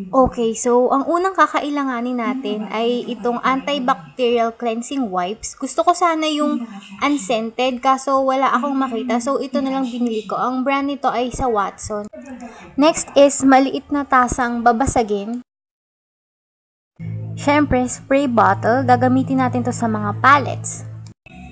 Okay, so ang unang kakailanganin natin ay itong antibacterial cleansing wipes. Gusto ko sana yung unscented kaso wala akong makita. So ito na lang binili ko. Ang brand nito ay sa Watson. Next is maliit na tasang babasagin. Syempre, spray bottle. Gagamitin natin to sa mga pallets.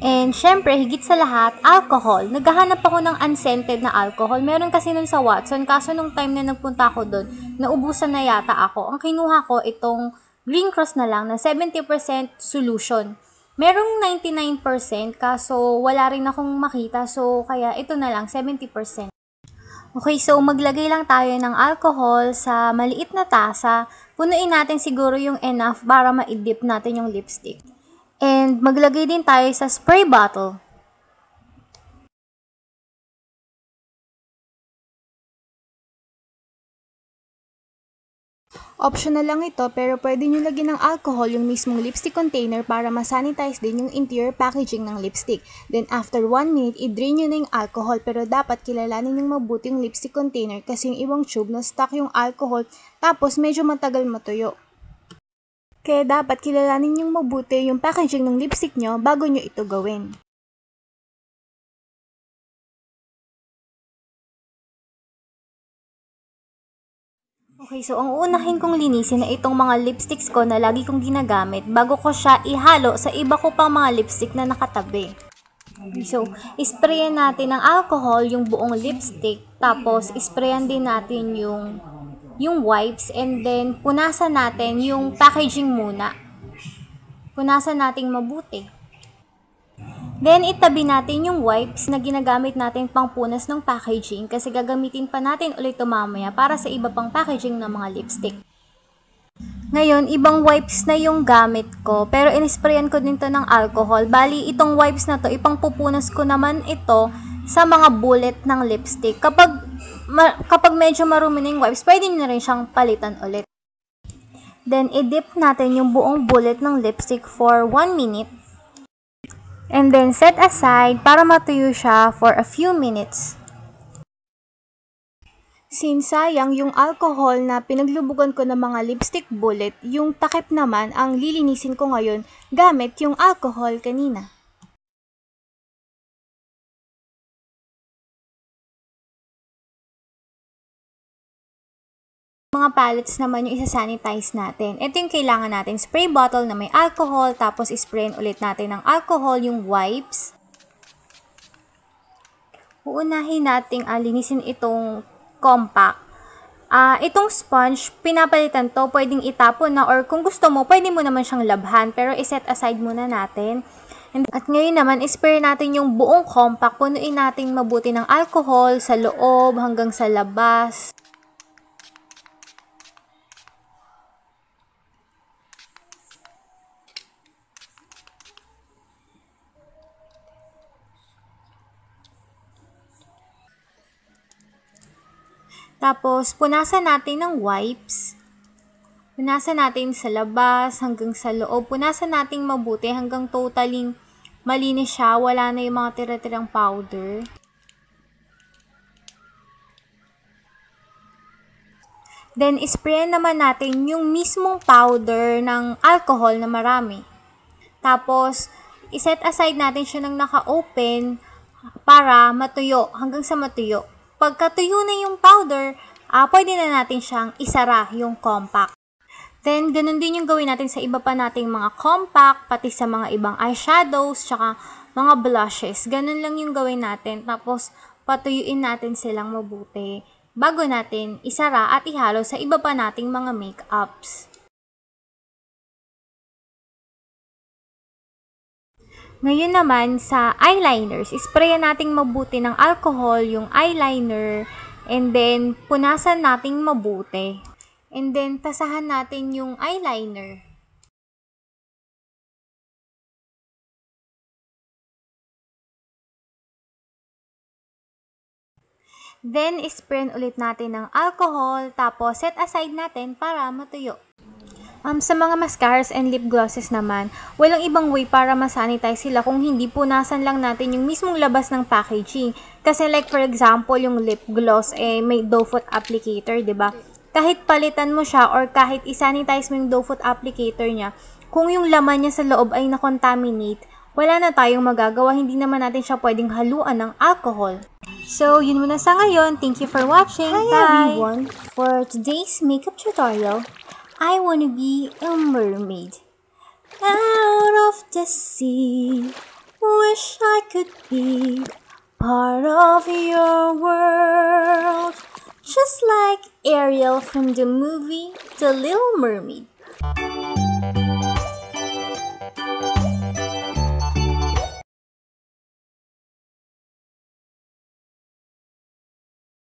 And syempre, higit sa lahat, alcohol. Naghahanap ako ng unscented na alcohol. Meron kasi nun sa Watson, kaso nung time na nagpunta ako doon, naubusan na yata ako. Ang kinuha ko itong Green Cross na lang na 70% solution. Merong 99%, kaso wala rin akong makita, so kaya ito na lang, 70%. Okay, so maglagay lang tayo ng alcohol sa maliit na tasa. Punuin natin siguro yung enough para ma-dip natin yung lipstick. And maglagay din tayo sa spray bottle. Optional lang ito pero pwede nyo lagyan ng alcohol yung mismong lipstick container para masanitize din yung interior packaging ng lipstick. Then after 1 minute, i-drain nyo na yung alcohol pero dapat kilalanin yung mabuti yung lipstick container kasi yung ibang tube na stuck yung alcohol tapos medyo matagal matuyo. Kaya dapat kilalanin yung mabuti yung packaging ng lipstick nyo bago nyo ito gawin. Okay, so ang unahin kong linisin ay itong mga lipsticks ko na lagi kong ginagamit bago ko siya ihalo sa iba ko pang mga lipstick na nakatabi. Okay, so, isprayan natin ng alcohol yung buong lipstick, tapos isprayan din natin yung wipes, and then punasan natin yung packaging muna. Punasan nating mabuti. Then, itabi natin yung wipes na ginagamit natin pang punas ng packaging kasi gagamitin pa natin ulit ito mamaya para sa iba pang packaging ng mga lipstick. Ngayon, ibang wipes na yung gamit ko, pero inisprayan ko din to ng alcohol. Bali, itong wipes na to, ipangpupunas ko naman ito sa mga bullet ng lipstick. Kapag medyo marumi na yung wipes, pwede nyo na rin siyang palitan ulit. Then, i-dip natin yung buong bullet ng lipstick for 1 minute. And then, set aside para matuyo siya for a few minutes. Since sayang yung alcohol na pinaglubugan ko ng mga lipstick bullet, yung takip naman ang lilinisin ko ngayon gamit yung alcohol kanina. Mga palettes naman yung isa-sanitize natin. Ito yung kailangan natin, spray bottle na may alcohol, tapos sprayin ulit natin ng alcohol yung wipes. Uunahin nating linisin itong compact. Itong sponge, pinapalitan to, pwedeng itapon na, or kung gusto mo, pwede mo naman siyang labhan, pero iset aside muna natin. At ngayon naman, spray natin yung buong compact, punuin natin mabuti ng alcohol sa loob hanggang sa labas. Tapos, punasan natin ng wipes. Punasan natin sa labas hanggang sa loob. Punasan natin mabuti hanggang totaling malinis siya. Wala na yung mga tira-tirang powder. Then, sprayan naman natin yung mismong powder ng alcohol na marami. Tapos, iset aside natin siya ng naka-open para matuyo, hanggang sa matuyo. Pagkatuyo na yung powder, pwede na natin siyang isara yung compact. Then, ganun din yung gawin natin sa iba pa nating mga compact, pati sa mga ibang eyeshadows, tsaka mga blushes. Ganun lang yung gawin natin. Tapos, patuyuin natin silang mabuti bago natin isara at ihalo sa iba pa nating mga makeups. Ngayon naman, sa eyeliners, isprayan nating mabuti ng alcohol yung eyeliner, and then punasan nating mabuti. And then, tasahan natin yung eyeliner. Then, sprayan ulit natin ng alcohol, tapos set aside natin para matuyo. Sa mga mascaras and lip glosses naman, walang ibang way para masanitize sila kung hindi punasan lang natin yung mismong labas ng packaging. Kasi like for example, yung lip gloss, may doe foot applicator, 'di ba? kahit palitan mo siya or kahit isanitize mo yung doe foot applicator niya, kung yung laman niya sa loob ay na-contaminate, wala na tayong magagawa. Hindi naman natin siya pwedeng haluan ng alcohol. So, yun muna sa ngayon. Thank you for watching. Hi everyone! For today's makeup tutorial, I wanna be a mermaid. Out of the sea, wish I could be part of your world. Just like Ariel from the movie The Little Mermaid.